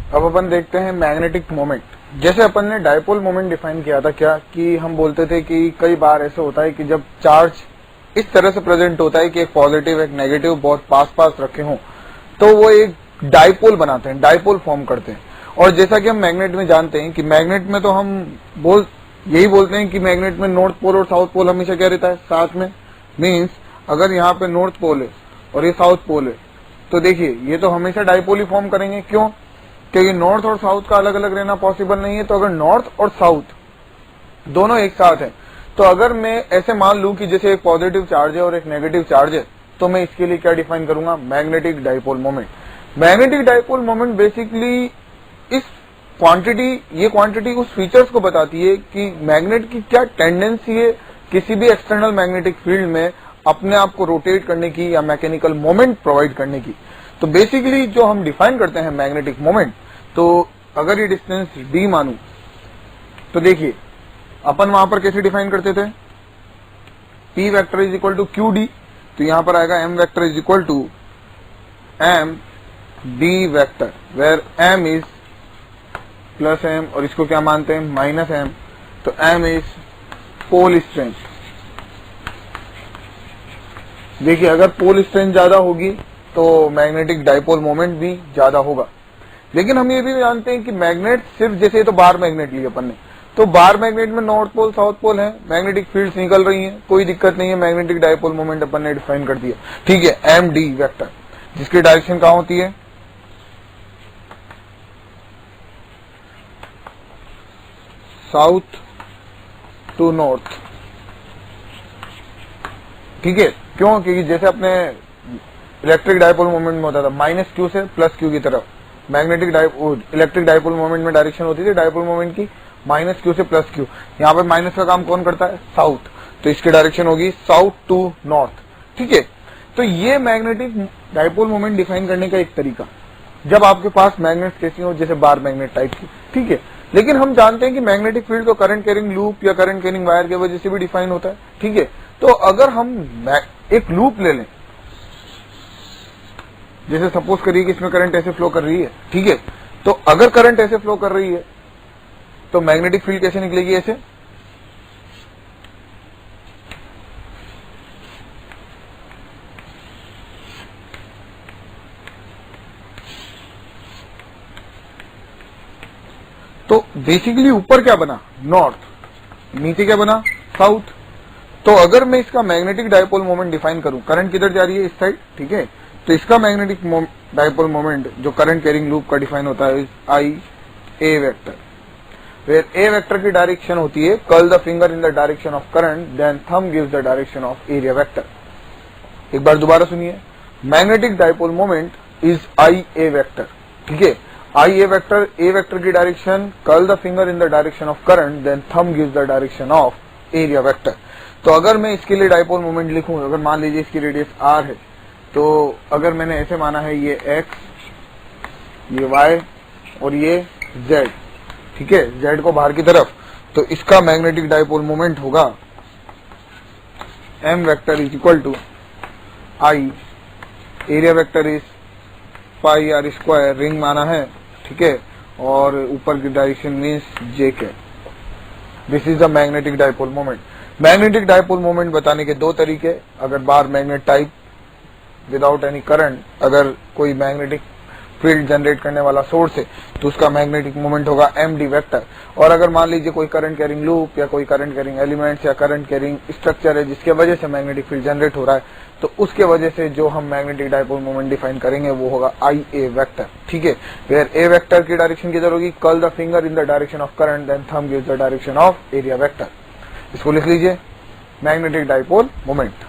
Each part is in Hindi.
अब अपन देखते हैं मैग्नेटिक मोमेंट। जैसे अपन ने डायपोल मोमेंट डिफाइन किया था क्या, कि हम बोलते थे कि कई बार ऐसे होता है कि जब चार्ज इस तरह से प्रेजेंट होता है कि एक पॉजिटिव एक नेगेटिव बहुत पास पास रखे हों, तो वो एक डायपोल बनाते हैं, डायपोल फॉर्म करते हैं। और जैसा कि हम मैग्नेट में जानते हैं कि मैग्नेट में तो हम यही बोलते हैं कि मैग्नेट में नॉर्थ पोल और साउथ पोल हमेशा क्या रहता है, साथ में। मीन्स अगर यहाँ पे नॉर्थ पोल है और ये साउथ पोल है, तो देखिए ये तो हमेशा डायपोल ही फॉर्म करेंगे। क्यों? क्योंकि नॉर्थ और साउथ का अलग अलग रहना पॉसिबल नहीं है। तो अगर नॉर्थ और साउथ दोनों एक साथ है, तो अगर मैं ऐसे मान लूं कि जैसे एक पॉजिटिव चार्ज है और एक नेगेटिव चार्ज है, तो मैं इसके लिए क्या डिफाइन करूंगा, magnetic dipole moment. Magnetic dipole moment basically इस ये क्वांटिटी उस फीचर्स को बताती है कि मैग्नेट की क्या टेंडेंसी है किसी भी एक्सटर्नल मैग्नेटिक फील्ड में अपने आप को रोटेट करने की या मैकेनिकल मोमेंट प्रोवाइड करने की। तो बेसिकली जो हम डिफाइन करते हैं मैग्नेटिक मोमेंट, तो अगर ये डिस्टेंस d मानू, तो देखिए अपन वहां पर कैसे डिफाइन करते थे, p vector is equal to Q D, तो यहां पर आएगा m vector is equal to m d vector, where m is plus m और इसको क्या मानते हैं, माइनस m। तो m इज पोल स्ट्रेंथ। देखिए अगर पोल स्ट्रेंथ ज्यादा होगी तो मैग्नेटिक डायपोल मोमेंट भी ज्यादा होगा। लेकिन हम ये भी जानते हैं कि मैग्नेट सिर्फ, जैसे तो बार मैग्नेट लिए अपन ने, तो बार मैग्नेट में नॉर्थ पोल साउथ पोल है, मैग्नेटिक फील्ड्स निकल रही हैं, कोई दिक्कत नहीं है, मैग्नेटिक डायपोल मोमेंट अपन ने डिफाइन कर दिया। ठीक है, एम डी वेक्टर, जिसकी डायरेक्शन कहां होती है, साउथ टू नॉर्थ। ठीक है, क्यों? क्योंकि जैसे अपने इलेक्ट्रिक डायपोल मोमेंट में होता था माइनस क्यू से प्लस क्यू की तरफ, मैग्नेटिक इलेक्ट्रिक डायपोल मोमेंट में डायरेक्शन होती थी डायपोल मोमेंट की माइनस क्यू से प्लस क्यू। यहाँ पे माइनस का काम कौन करता है, साउथ, तो इसकी डायरेक्शन होगी साउथ टू नॉर्थ। ठीक है, तो ये मैग्नेटिक डायपोल मोमेंट डिफाइन करने का एक तरीका, जब आपके पास मैग्नेट कैसी हो, जैसे बार मैग्नेट टाइप की। ठीक है, लेकिन हम जानते हैं कि मैग्नेटिक फील्ड तो करंट कैरिंग लूप या करंट कैरिंग वायर की वजह से भी डिफाइन होता है। ठीक है, तो अगर हम एक लूप ले लें, जैसे सपोज करिए कि इसमें करंट ऐसे फ्लो कर रही है। ठीक है, तो अगर करंट ऐसे फ्लो कर रही है तो मैग्नेटिक फील्ड कैसे निकलेगी, ऐसे। तो बेसिकली ऊपर क्या बना, नॉर्थ, नीचे क्या बना, साउथ। तो अगर मैं इसका मैग्नेटिक डायपोल मोमेंट डिफाइन करूं, करंट किधर जा रही है, इस साइड। ठीक है, तो इसका मैग्नेटिक डायपोल मोमेंट जो करंट कैरिंग लूप का डिफाइन होता है I A vector, where A vector की डायरेक्शन होती है curl the finger in the direction of current, then thumb gives the direction of area vector. एक बार दोबारा सुनिए, magnetic dipole moment is I A vector. ठीक है, आई ए वेक्टर की direction curl the finger in the direction of current, then thumb gives the direction of area vector. तो अगर मैं इसके लिए डायपोल मोमेंट लिखूं, अगर मान लीजिए इसकी रेडियस r है, तो अगर मैंने ऐसे माना है ये x, ये y और ये z। ठीक है, z को बाहर की तरफ, तो इसका मैग्नेटिक डायपोल मोमेंट होगा m vector is equal to I, area vector is pi r square, ring माना है। ठीक है, और ऊपर की डायरेक्शन मीन्स j के। This is the magnetic dipole moment. Magnetic dipole moment बताने के दो तरीके, अगर bar magnet type without any current, अगर कोई मैग्नेटिक फील्ड जनरेट करने वाला सोर्स है तो उसका मैग्नेटिक मोमेंट होगा एम डी वेक्टर। और अगर मान लीजिए कोई करंट कैरिंग लूप या कोई करंट कैरिंग एलिमेंट्स या करंट कैरिंग स्ट्रक्चर है जिसके वजह से मैग्नेटिक फील्ड जनरेट हो रहा है, तो उसके वजह से जो हम मैग्नेटिक डायपोल मोमेंट डिफाइन करेंगे वो होगा आई ए वेक्टर। ठीक है, वेयर ए वेक्टर की डायरेक्शन किधर होगी, curl the finger in the direction of current, then thumb gives the direction of area vector. इसको लिख लीजिए, magnetic dipole moment.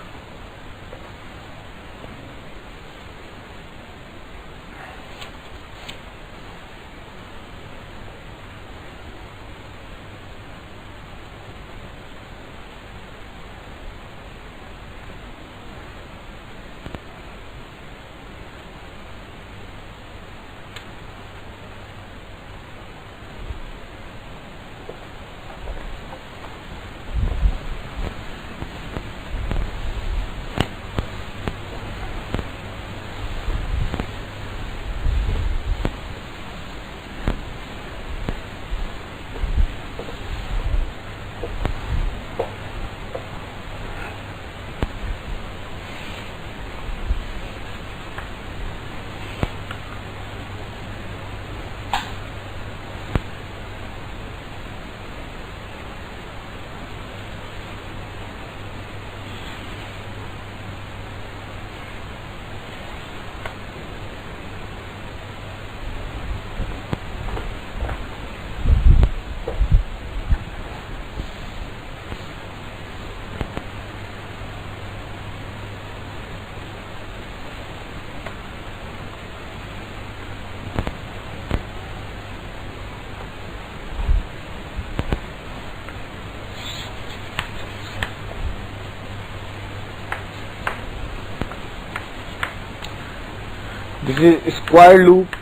This is square loop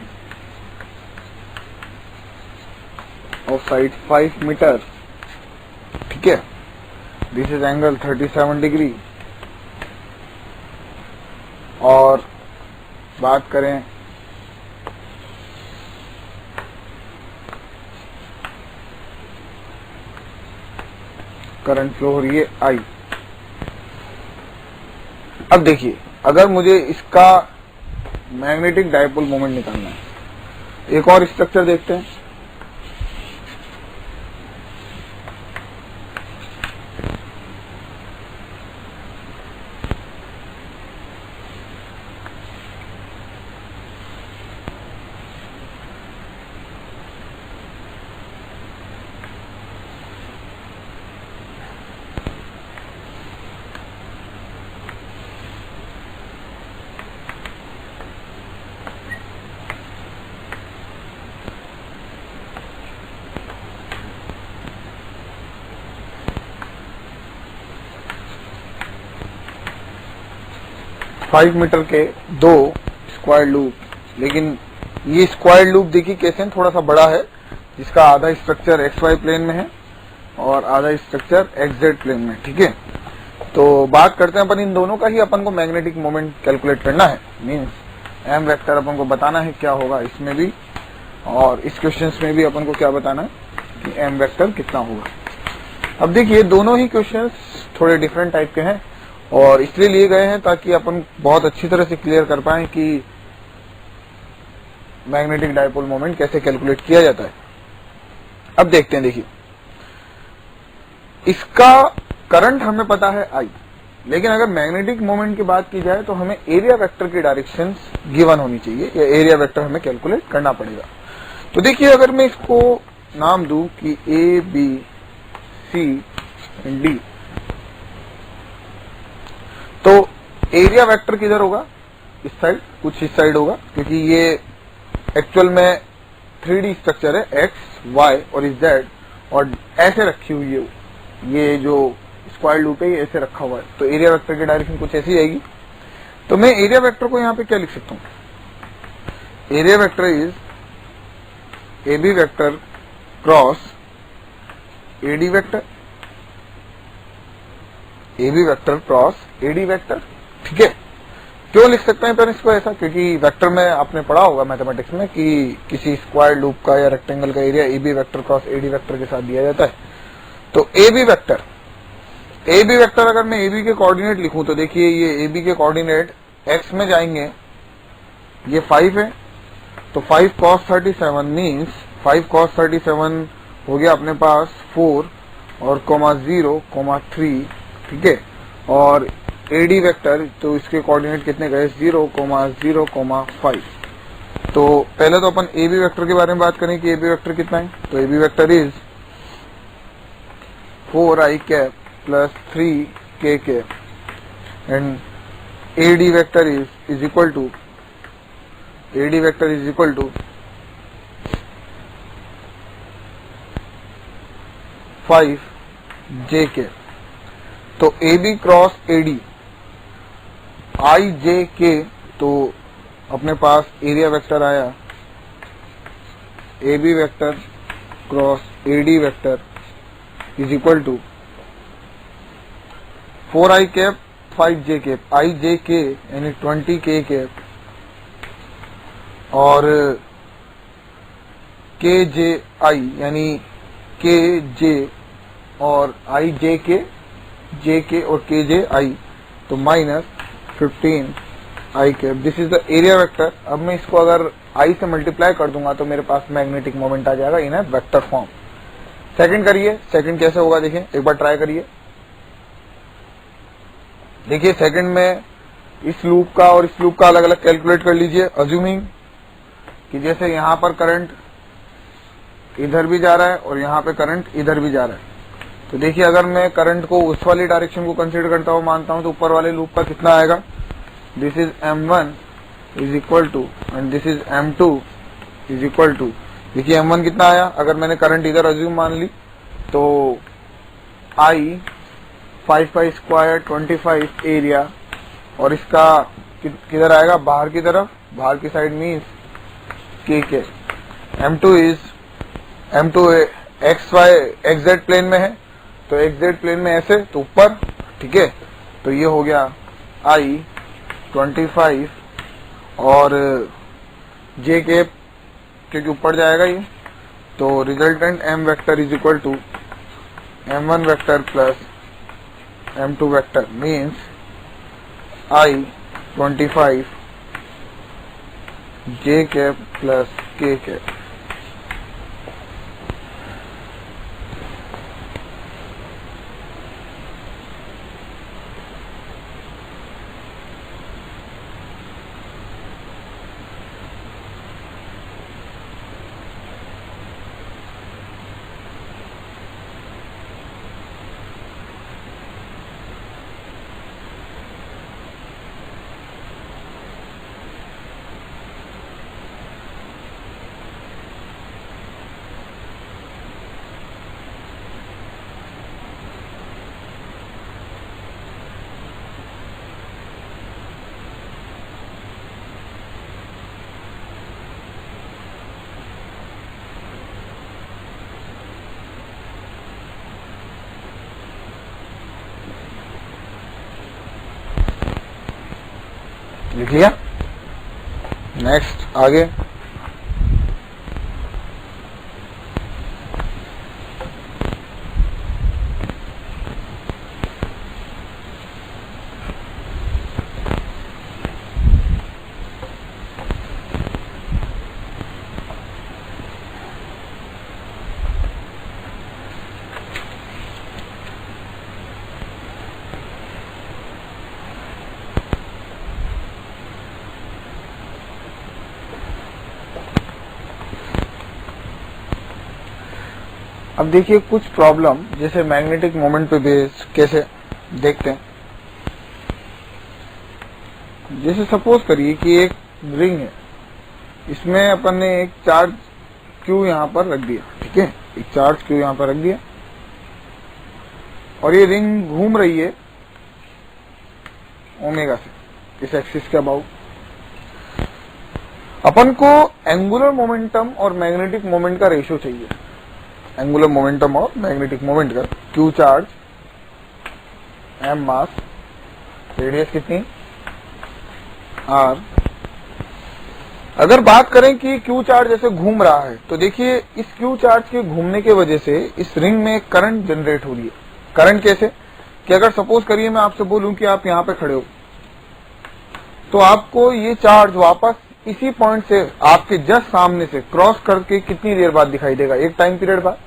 of side 5 metre, ठीक है। This is angle 37 degree. और बात करें करंट फ्लो हो रही है आई। अब देखिए, अगर मुझे इसका मैग्नेटिक डायपोल मोमेंट निकालना है, एक और स्ट्रक्चर देखते हैं। फाइव मीटर के 2 स्क्वायर लूप, लेकिन ये स्क्वायर लूप देखिए कैसे हैं, थोड़ा सा बड़ा है, जिसका आधा स्ट्रक्चर एक्स वाई प्लेन में है और आधा स्ट्रक्चर एक्स जेड प्लेन में, ठीक है। तो बात करते हैं अपन इन दोनों का ही, अपन को मैग्नेटिक मोमेंट कैलकुलेट करना है। मीन्स एम वेक्टर अपन को बताना है क्या होगा इसमें भी, और इस क्वेश्चन में भी अपन को क्या बताना है कि एम वेक्टर कितना होगा। अब देखिए, दोनों ही क्वेश्चन थोड़े डिफरेंट टाइप के हैं और इसलिए लिए गए हैं ताकि अपन बहुत अच्छी तरह से क्लियर कर पाए कि मैग्नेटिक डायपोल मोमेंट कैसे कैलकुलेट किया जाता है। अब देखते हैं, देखिए इसका करंट हमें पता है आई, लेकिन अगर मैग्नेटिक मोमेंट की बात की जाए तो हमें एरिया वेक्टर की डायरेक्शन गिवन होनी चाहिए, या एरिया वेक्टर हमें कैलकुलेट करना पड़ेगा। तो देखिए, अगर मैं इसको नाम दूं कि ए बी सी डी, तो एरिया वेक्टर किधर होगा, इस साइड, कुछ इस साइड होगा, क्योंकि ये एक्चुअल में 3D स्ट्रक्चर है, एक्स वाई और जेड, और ऐसे रखी हुई है, ये जो स्क्वायर लूप है ये ऐसे रखा हुआ है, तो एरिया वेक्टर की डायरेक्शन कुछ ऐसी आएगी। तो मैं एरिया वेक्टर को यहां पे क्या लिख सकता हूं, area vector is A B vector cross A D vector, A B vector cross A D vector, ठीक है। क्यों लिख सकते हैं पर इसको ऐसा, क्योंकि वेक्टर में आपने पढ़ा होगा मैथमेटिक्स में कि किसी स्क्वायर लूप का या रेक्टेंगल का area A B vector cross A D vector के साथ दिया जाता है। तो ए बी वेक्टर अगर मैं ए बी के कोऑर्डिनेट लिखूं तो देखिए, ये ए बी के कोऑर्डिनेट एक्स में जाएंगे, ये 5 है, तो 5 cos 37 मीन्स 5 cos 37 हो गया अपने पास 4 और कोमा 0 कोमा 3, ठीक है। और एडी वेक्टर, तो इसके कोऑर्डिनेट कितने गए, 0 0 5। तो पहले तो अपन ए बी वेक्टर के बारे में बात करें कि ए बी वेक्टर कितना है। तो A B vector is 4i cap plus 3k cap and AD vector is equal to 5j cap. तो A B cross AD I J K, तो अपने पास एरिया वेक्टर आया A B vector cross A D vector is equal to 4i cap 5j cap, I J K यानी 20k कैप और के जे आई यानी के जे और आई जे के और के जे आई, तो minus 15i cap. This is the area vector. अब मैं इसको अगर आई से मल्टीप्लाई कर दूंगा तो मेरे पास मैग्नेटिक मोमेंट आ जाएगा इन ए वेक्टर फॉर्म। सेकंड करिए, सेकंड कैसे होगा देखिए, एक बार ट्राई करिए। देखिए सेकंड में इस लूप का और इस लूप का अलग अलग कैलकुलेट कर लीजिए, अज्यूमिंग कि जैसे यहां पर करंट इधर भी जा रहा है और यहां पे करंट इधर भी जा रहा है। तो देखिए, अगर मैं करंट को उस वाली डायरेक्शन को कंसीडर करता हूं, मानता हूं, तो ऊपर वाले लूप का कितना आएगा, this is M1 is equal to and this is M2 is equal to, देखिए M1 कितना आया, अगर मैंने करंट इधर अज्यूम मान ली तो I 5 स्क्वायर 25 एरिया, और इसका किधर आएगा, बाहर की तरफ बाहर की साइड मीन्स के m2 xz प्लेन में है, तो xz प्लेन में ऐसे तो ऊपर, ठीक है। तो ये हो गया I-25 और j कैप क्योंकि ऊपर जाएगा ये, तो resultant m vector is equal to m1 vector plus m2 vector means I-25 j cap plus k cap. लिख लिया। नेक्स्ट आगे अब देखिए कुछ प्रॉब्लम जैसे मैग्नेटिक मोमेंट पे बेस कैसे देखते हैं। जैसे सपोज करिए कि एक रिंग है, इसमें अपन ने एक चार्ज Q यहाँ पर रख दिया, ठीक है, एक चार्ज Q यहाँ पर रख दिया और ये रिंग घूम रही है ओमेगा से इस एक्सिस के अबाउट। अपन को एंगुलर मोमेंटम और मैग्नेटिक मोमेंट का रेशियो चाहिए, एंगुलर मोमेंटम और मैग्नेटिक मोमेंट का। Q चार्ज, M मास, रेडियस कितनी R। अगर बात करें कि Q चार्ज जैसे घूम रहा है तो देखिए इस Q चार्ज के घूमने के वजह से इस रिंग में करंट जनरेट हो रही है। करंट कैसे कि अगर सपोज करिए मैं आपसे बोलूं कि आप यहाँ पे खड़े हो तो आपको ये चार्ज वापस इसी पॉइंट से आपके जस्ट सामने से क्रॉस करके कितनी देर बाद दिखाई देगा, एक टाइम पीरियड बाद।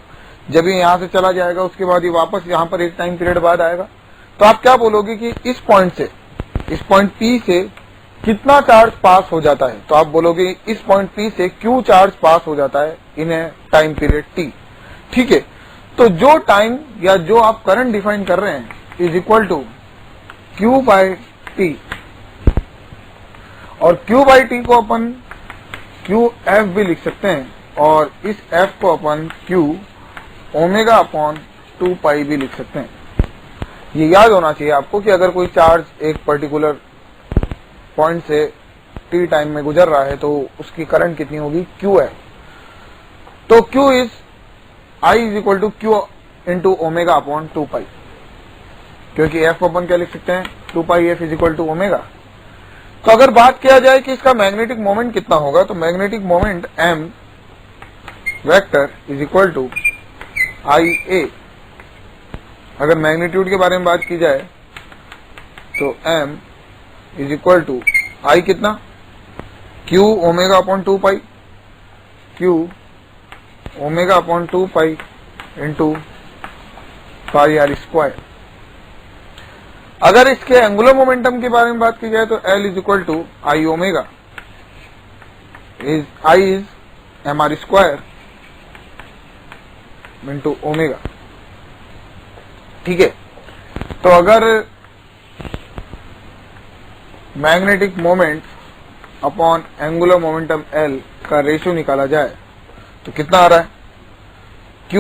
जब ये यहां से चला जाएगा उसके बाद ये वापस यहाँ पर एक टाइम पीरियड बाद आएगा। तो आप क्या बोलोगे कि इस पॉइंट से, इस पॉइंट P से कितना चार्ज पास हो जाता है, तो आप बोलोगे इस पॉइंट P से Q चार्ज पास हो जाता है इन ए टाइम पीरियड T, ठीक है। तो जो टाइम या जो आप करंट डिफाइन कर रहे हैं is equal to Q by T, और Q बाई T को अपन QF भी लिख सकते हैं और इस F को अपन Q ओमेगा अपॉन 2 पाई भी लिख सकते हैं। ये याद होना चाहिए आपको कि अगर कोई चार्ज एक पर्टिकुलर पॉइंट से T टाइम में गुजर रहा है तो उसकी करंट कितनी होगी, QF। तो Q is I is equal to Q into omega upon 2 pi, क्योंकि F को अपन क्या लिख सकते हैं, 2 pi F is equal to omega. तो अगर बात किया जाए कि इसका मैग्नेटिक मोमेंट कितना होगा, तो magnetic moment M vector is equal to IA। अगर मैग्नीट्यूड के बारे में बात की जाए तो M is equal to I कितना, Q omega upon 2 pi, Q omega upon 2 pi into pi R square. अगर इसके एंगुलर मोमेंटम के बारे में बात की जाए तो L is equal to I omega, I is MR square into omega, ठीक है। तो अगर magnetic moment upon angular momentum L का रेशियो निकाला जाए तो कितना आ रहा है, Q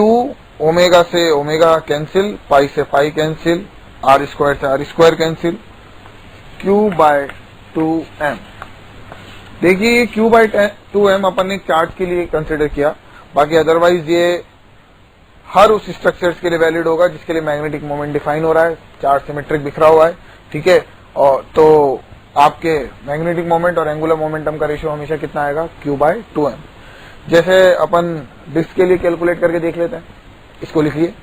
ओमेगा से ओमेगा कैंसिल, पाई से पाई कैंसिल, R स्क्वायर से R square cancel, Q by 2M। देखिए ये Q/2m अपन ने चार्ज के लिए कंसिडर किया, बाकी अदरवाइज ये हर उस स्ट्रक्चर्स के लिए वैलिड होगा जिसके लिए मैग्नेटिक मोमेंट डिफाइन हो रहा है, चार्ज सिमेट्रिक बिखरा हुआ है, ठीक है। और तो आपके मैग्नेटिक मोमेंट और एंगुलर मोमेंटम का रेशियो हमेशा कितना आएगा, Q/2m। जैसे अपन डिस्क के लिए कैलकुलेट करके देख लेते हैं, इसको लिखिए।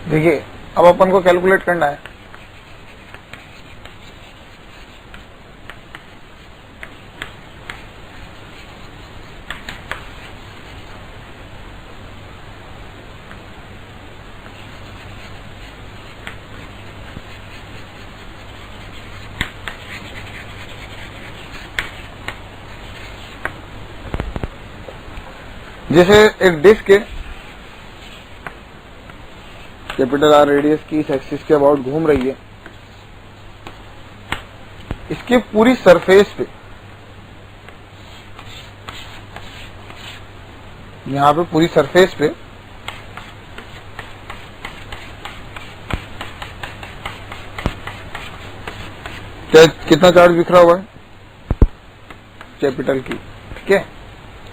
देखिए अब अपन को कैलकुलेट करना है, जैसे एक डिस्क है, कैपिटल आर रेडियस की इस एक्सिस के अबाउट घूम रही है, इसके पूरी सरफेस पे, यहां पे पूरी सरफेस पे कितना चार्ज बिखरा हुआ है, कैपिटल Q, ठीक है।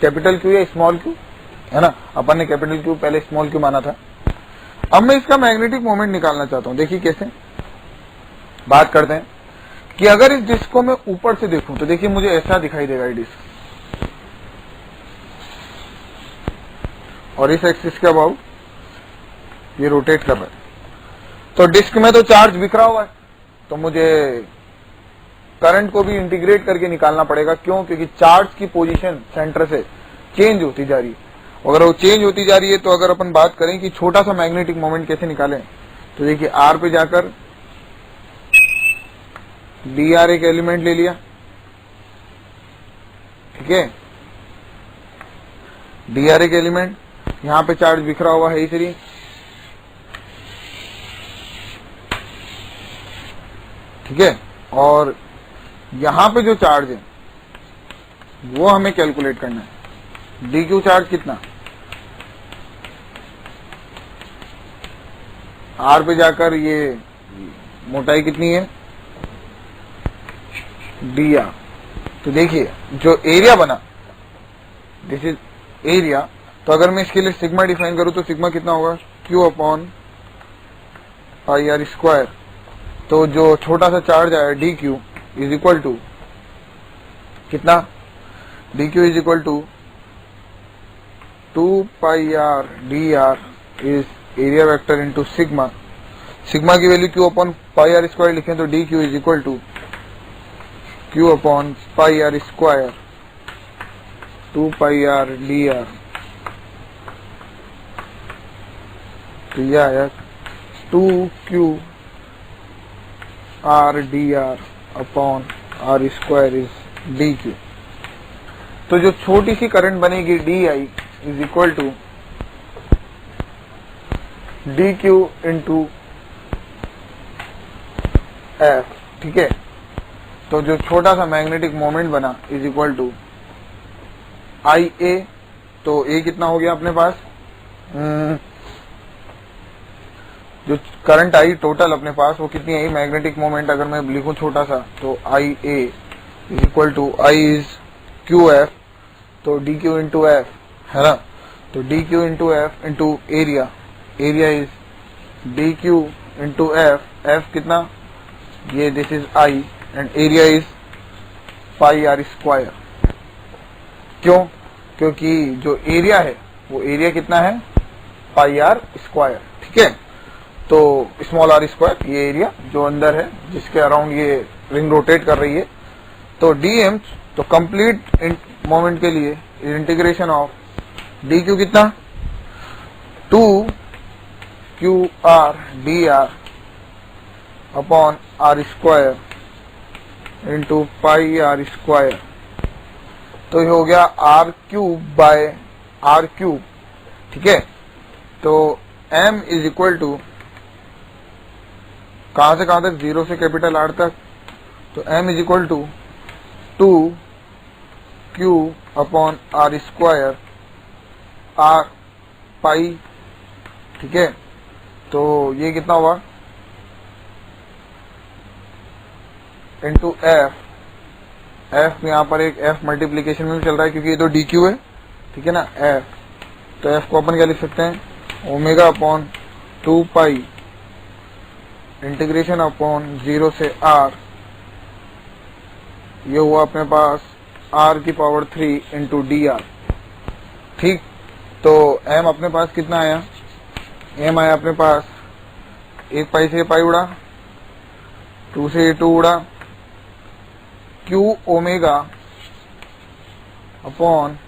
कैपिटल Q या स्मॉल q है ना, अपन ने कैपिटल Q पहले स्मॉल q माना था। अब मैं इसका मैग्नेटिक मोमेंट निकालना चाहता हूं। देखिए कैसे बात करते हैं कि अगर इस डिस्क को मैं ऊपर से देखूं तो देखिए मुझे ऐसा दिखाई देगा ये डिस्क, और इस एक्सिस के अबाउट ये रोटेट कर रहा है, तो डिस्क में तो चार्ज बिखरा हुआ है, तो मुझे करंट को भी इंटीग्रेट करके निकालना पड़ेगा। क्यों? क्योंकि चार्ज की पोजीशन सेंटर से चेंज होती जा रही है। अगर वो चेंज होती जा रही है तो अगर अपन बात करें कि छोटा सा मैग्नेटिक मोमेंट कैसे निकालें, तो देखिए R पे जाकर dr एक एलिमेंट ले लिया, ठीक है, dr एक एलिमेंट, यहां पे चार्ज बिखरा हुआ है इसलिए, ठीक है, और यहां पे जो चार्ज है वो हमें कैलकुलेट करना है। dq चार्ज कितना, R पे जाकर ये मोटाई कितनी है, dr। तो देखिए जो एरिया बना, दिस इज एरिया, तो अगर मैं इसके लिए सिग्मा डिफाइन करूं तो सिग्मा कितना होगा, Q/πr²। तो जो छोटा सा चार्ज आया dq इज इक्वल टू कितना, dq is equal to 2πr dr is area vector into sigma. Sigma की वैल्यू Q/πr² लिखें तो dq is equal to Q/πr², 2πr dr, तो यह आया 2qr dr upon r² is dq। तो जो छोटी सी करंट बनेगी di is equal to dq into f, ठीक है। तो जो छोटा सा मैग्नेटिक मोमेंट बना इज इक्वल टू IA, तो A कितना हो गया अपने पास, जो करंट आई टोटल अपने पास वो कितनी आई, मैग्नेटिक मोमेंट अगर मैं लिखूं छोटा सा तो IA is equal to I is QF, तो dq इंटू f है ना, तो dq into f into area, area is dq into f, f कितना, ये this is I and area is πr²। क्यों? क्योंकि जो एरिया है वो एरिया कितना है, πr², ठीक है। तो स्मॉल r², ये एरिया जो अंदर है जिसके अराउंड ये रिंग रोटेट कर रही है, तो dm, तो कंप्लीट मोमेंट के लिए इंटीग्रेशन ऑफ dq कितना, 2 QR dr upon r square into pi r square. तो ये हो गया r cube by r cube. ठीक है, तो m इज इक्वल टू कहां से कहां तक, 0 से कैपिटल R तक, तो m is equal to 2 q upon r square r pi. ठीक है, तो ये कितना हुआ इंटू f यहाँ पर एक f मल्टीप्लीकेशन में चल रहा है क्योंकि ये तो dq है। ठीक है ना, f, तो f को अपन क्या लिख सकते हैं, ओमेगा अपॉन 2 पाई इंटीग्रेशन अपॉन 0 से r, ये हुआ अपने पास r की पावर 3 इंटू dr। ठीक, तो m अपने पास कितना आया, m आया अपने पास 1 पाई से पाई उड़ा, 2 से 2 उड़ा, q omega upon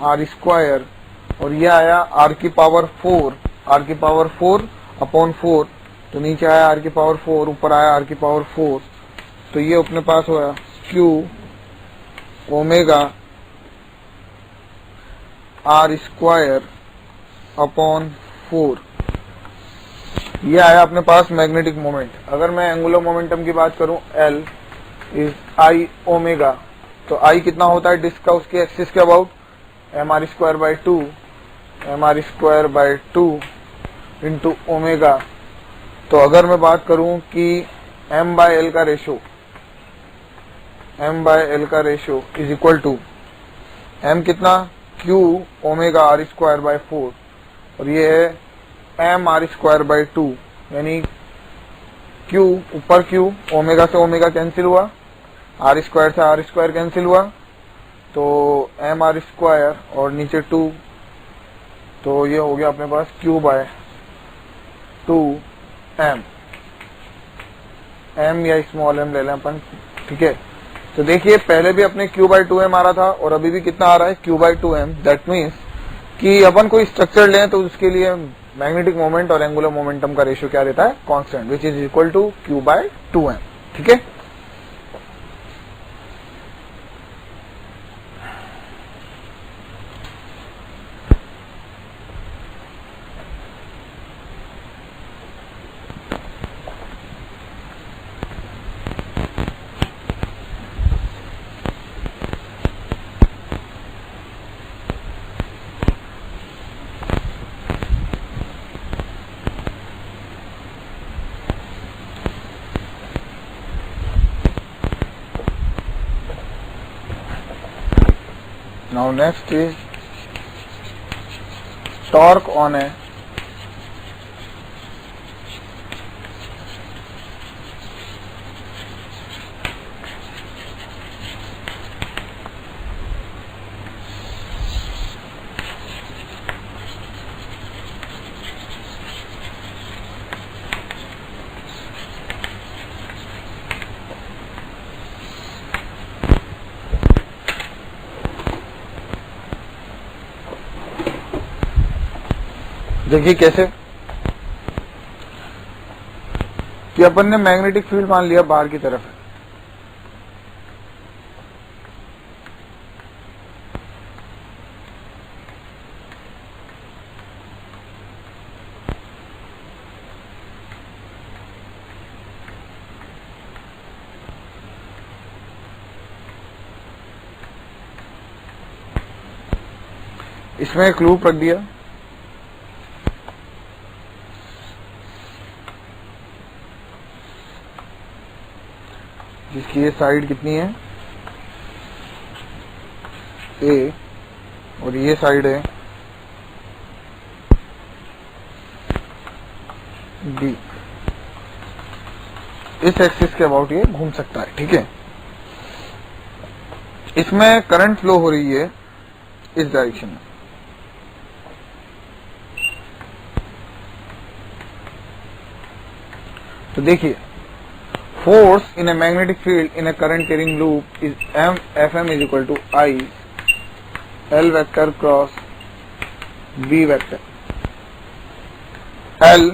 r square, और ये आया r की पावर 4 अपॉन 4, तो नीचे आया r की पावर 4, ऊपर आया r की पावर 4, तो ये अपने पास हुआ q omega r square upon 4। ये आया अपने पास मैग्नेटिक मोमेंट। अगर मैं एंगुलर मोमेंटम की बात करूं, L इज I ओमेगा, तो I कितना होता है डिस्क का उसके एक्सिस के about, mr square by 2 into omega. तो अगर मैं बात करूं कि m बाय L का ratio is equal to m कितना, q omega r square by 4, और ये है m r स्क्वायर बाय 2, यानी q ऊपर q, ओमेगा से ओमेगा कैंसिल हुआ, r स्क्वायर से r स्क्वायर कैंसिल हुआ, तो m r स्क्वायर और नीचे 2, तो ये हो गया अपने पास q बाय 2 m या स्मॉल m ले लें अपन। ठीक है, तो देखिए पहले भी अपने q बाय 2m आ रहा था और अभी भी कितना आ रहा है, q by 2m। That means कि अपन कोई स्ट्रक्चर लें तो उसके लिए मैग्नेटिक मोमेंट और एंगुलर मोमेंटम का रेशियो क्या रहता है, constant, which is equal to q by 2m। ठीक है, now next is torque on a देखिए कैसे कि अपन ने मैग्नेटिक फील्ड मान लिया बाहर की तरफ है, इसमें एक लूप रख दिया, जिसकी ये साइड कितनी है A और ये साइड है B। इस एक्सिस के अबाउट ये घूम सकता है। ठीक है, इसमें करंट फ्लो हो रही है इस डायरेक्शन में। तो देखिए, force in a magnetic field in a current carrying loop is Fm is equal to I L vector cross B vector। L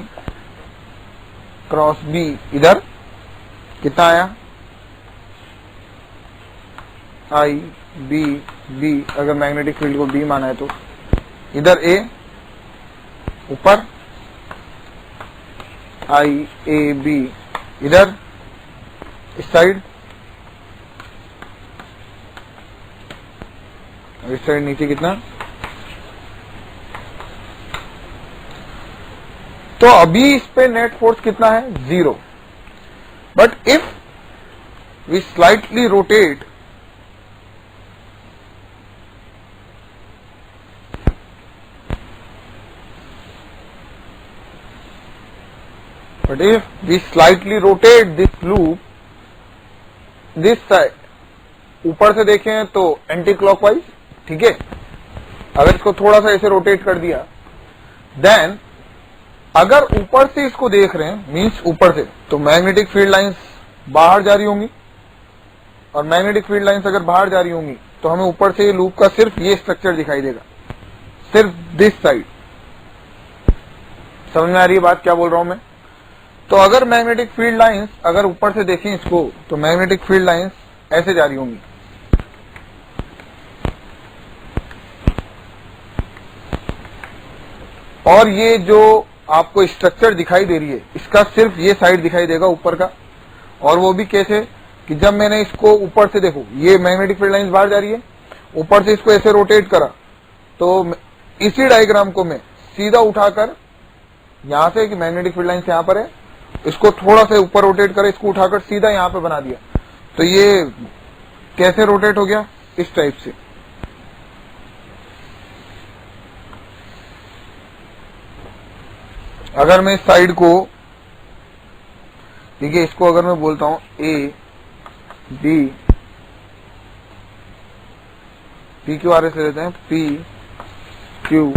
cross B, इधर कितना आया I B B, अगर मैग्नेटिक फील्ड को B माना है तो इधर A ऊपर I A B, इधर इस साइड, इस साइड नीचे कितना, तो अभी इस पे नेट फोर्स कितना है 0. But if we slightly rotate this loop this side, ऊपर से देखें तो एंटी क्लॉकवाइज, ठीक है. अगर इसको थोड़ा सा ऐसे रोटेट कर दिया, देन अगर ऊपर से इसको देख रहे हैं मींस ऊपर से, तो मैग्नेटिक फील्ड लाइंस बाहर जा रही होंगी, और मैग्नेटिक फील्ड लाइंस अगर बाहर जा रही होंगी तो हमें ऊपर से लूप का सिर्फ ये स्ट्रक्चर दिखाई देगा, सिर्फ दिस साइड. समझ में आ रही है बात क्या बोल रहा हूं मैं? तो अगर मैग्नेटिक फील्ड लाइंस अगर ऊपर से देखें इसको, तो मैग्नेटिक फील्ड लाइंस ऐसे जा रही होंगी, और ये जो आपको स्ट्रक्चर दिखाई दे रही है इसका सिर्फ ये साइड दिखाई देगा ऊपर का. और वो भी कैसे कि जब मैंने इसको ऊपर से, देखो ये मैग्नेटिक फील्ड लाइंस बाहर जा रही है, ऊपर से इसको ऐसे रोटेट करा, तो इसी डायग्राम को मैं सीधा उठाकर यहां से, कि मैग्नेटिक फील्ड लाइंस यहां पर है, इसको थोड़ा सा ऊपर रोटेट कर इसको उठाकर सीधा यहां पे बना दिया, तो ये कैसे रोटेट हो गया, इस टाइप से. अगर मैं इस साइड को, ठीक है, इसको अगर मैं बोलता हूं A B P Q R S ले लेते हैं, P Q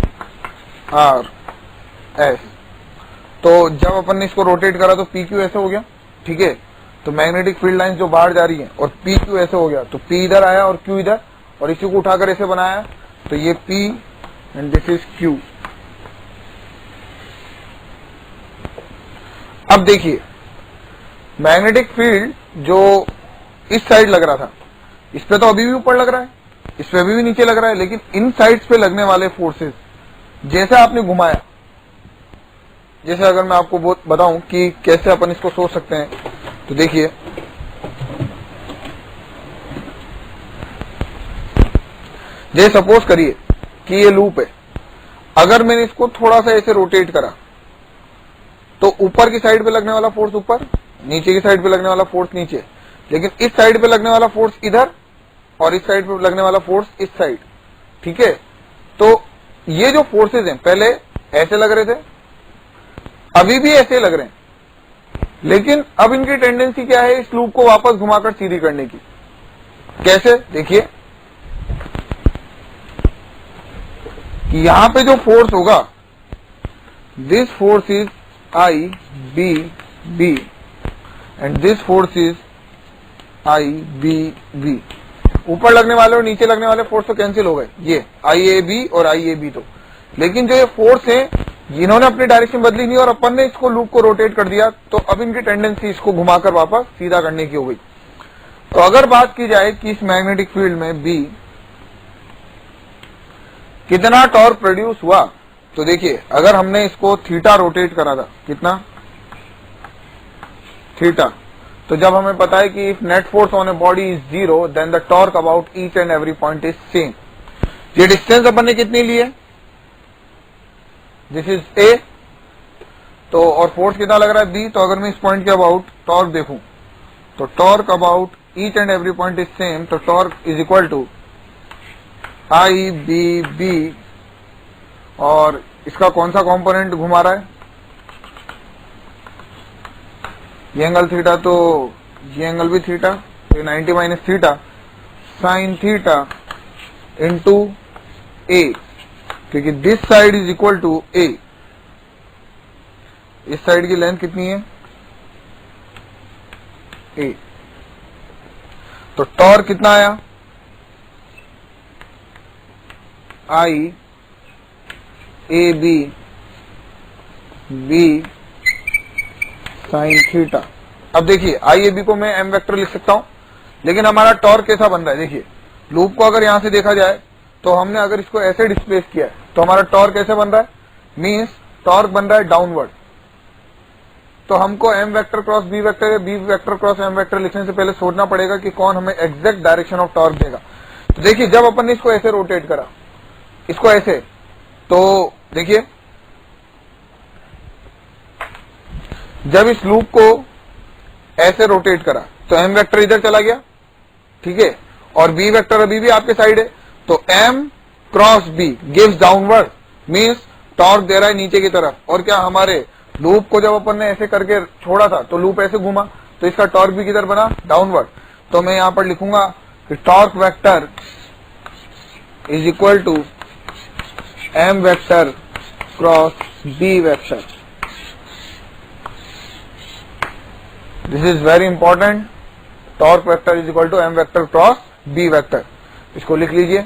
R S, तो जब अपन ने इसको रोटेट करा तो P Q ऐसे हो गया, ठीक है. तो मैग्नेटिक फील्ड लाइन जो बाहर जा रही है, और P Q ऐसे हो गया, तो P इधर आया और Q इधर, और इसी को उठाकर ऐसे बनाया, तो ये P and this is Q. अब देखिए मैग्नेटिक फील्ड जो इस साइड लग रहा था, इस पे तो अभी भी ऊपर लग रहा है, इस पे अभी भी नीचे लग रहा है, लेकिन इन साइड्स पे लगने वाले फोर्सेस जैसे आपने घुमाया, जैसे अगर मैं आपको बहुत बताऊं कि कैसे अपन इसको सोच सकते हैं, तो देखिए जैसे सपोज करिए कि ये लूप है, अगर मैंने इसको थोड़ा सा ऐसे रोटेट करा, तो ऊपर की साइड पे लगने वाला फोर्स ऊपर, नीचे की साइड पे लगने वाला फोर्स नीचे, लेकिन इस साइड पे लगने वाला फोर्स इधर, और इस साइड पे लगने वाला फोर्स इस साइड, ठीक है. तो ये जो फोर्सेस हैं पहले ऐसे लग रहे थे, अभी भी ऐसे लग रहे हैं, लेकिन अब इनकी टेंडेंसी क्या है, इस लूप को वापस घुमाकर सीधी करने की. कैसे, देखिए कि यहां पे जो फोर्स होगा, this force is I B B and this force is I B B. ऊपर लगने वाले और नीचे लगने वाले फोर्स तो कैंसिल हो गए, ये I A B और I A B तो, लेकिन जो ये फोर्स है इन्होंने अपनी डायरेक्शन बदली नहीं और अपन ने इसको लूप को रोटेट कर दिया, तो अब इनकी टेंडेंसी इसको घुमाकर वापस सीधा करने की हो गई. तो अगर बात की जाए कि इस मैग्नेटिक फील्ड में B कितना टॉर्क प्रोड्यूस हुआ, तो देखिए अगर हमने इसको थीटा रोटेट करा था, कितना थीटा, तो जब हमें पता है कि if net force on a body is 0 then the torque about each and every point is same. ये डिस्टेंस अपन ने कितनी ली है, दिस इज A, तो और फोर्स कितना लग रहा है B, तो अगर मैं इस पॉइंट के अबाउट टॉर्क देखूं, तो torque about each and every point is same, तो torque is equal to I B B, और इसका कौन सा कंपोनेंट घुमा रहा है, ये एंगल थीटा, तो ये एंगल भी थीटा, तो 90 minus theta sine theta into A, क्योंकि this side is equal to A. इस साइड की लेंथ कितनी है A, तो टॉर्क कितना आया I A B B sine theta. अब देखिए आई ए बी को मैं एम वेक्टर लिख सकता हूं, लेकिन हमारा टॉर्क कैसा बन रहा है? देखिए लूप को अगर यहां से देखा जाए तो हमने अगर इसको ऐसे डिस्प्लेस किया है तो हमारा टॉर्क कैसे बन रहा है? मीन्स टॉर्क बन रहा है डाउनवर्ड। तो हमको M vector cross B vector या B vector cross M vector लिखने से पहले सोचना पड़ेगा कि कौन हमें एग्जैक्ट डायरेक्शन ऑफ टॉर्क देगा। तो देखिए जब अपन ने इसको ऐसे रोटेट करा, इसको ऐसे, तो देखिए जब इस लूप को ऐसे रोटेट करा तो एम वेक्टर इधर चला गया, ठीक है, और बी वेक्टर अभी भी आपके साइड है। तो M cross B gives downward, means torque दे रहा है नीचे की तरफ। और क्या हमारे लूप को जब अपन ने ऐसे करके छोड़ा था तो लूप ऐसे घूमा, तो इसका टॉर्क भी किधर बना? डाउनवर्ड। तो मैं यहां पर लिखूंगा कि torque vector is equal to M vector cross B vector. This is very important. Torque vector is equal to M vector cross B vector. इसको लिख लीजिए।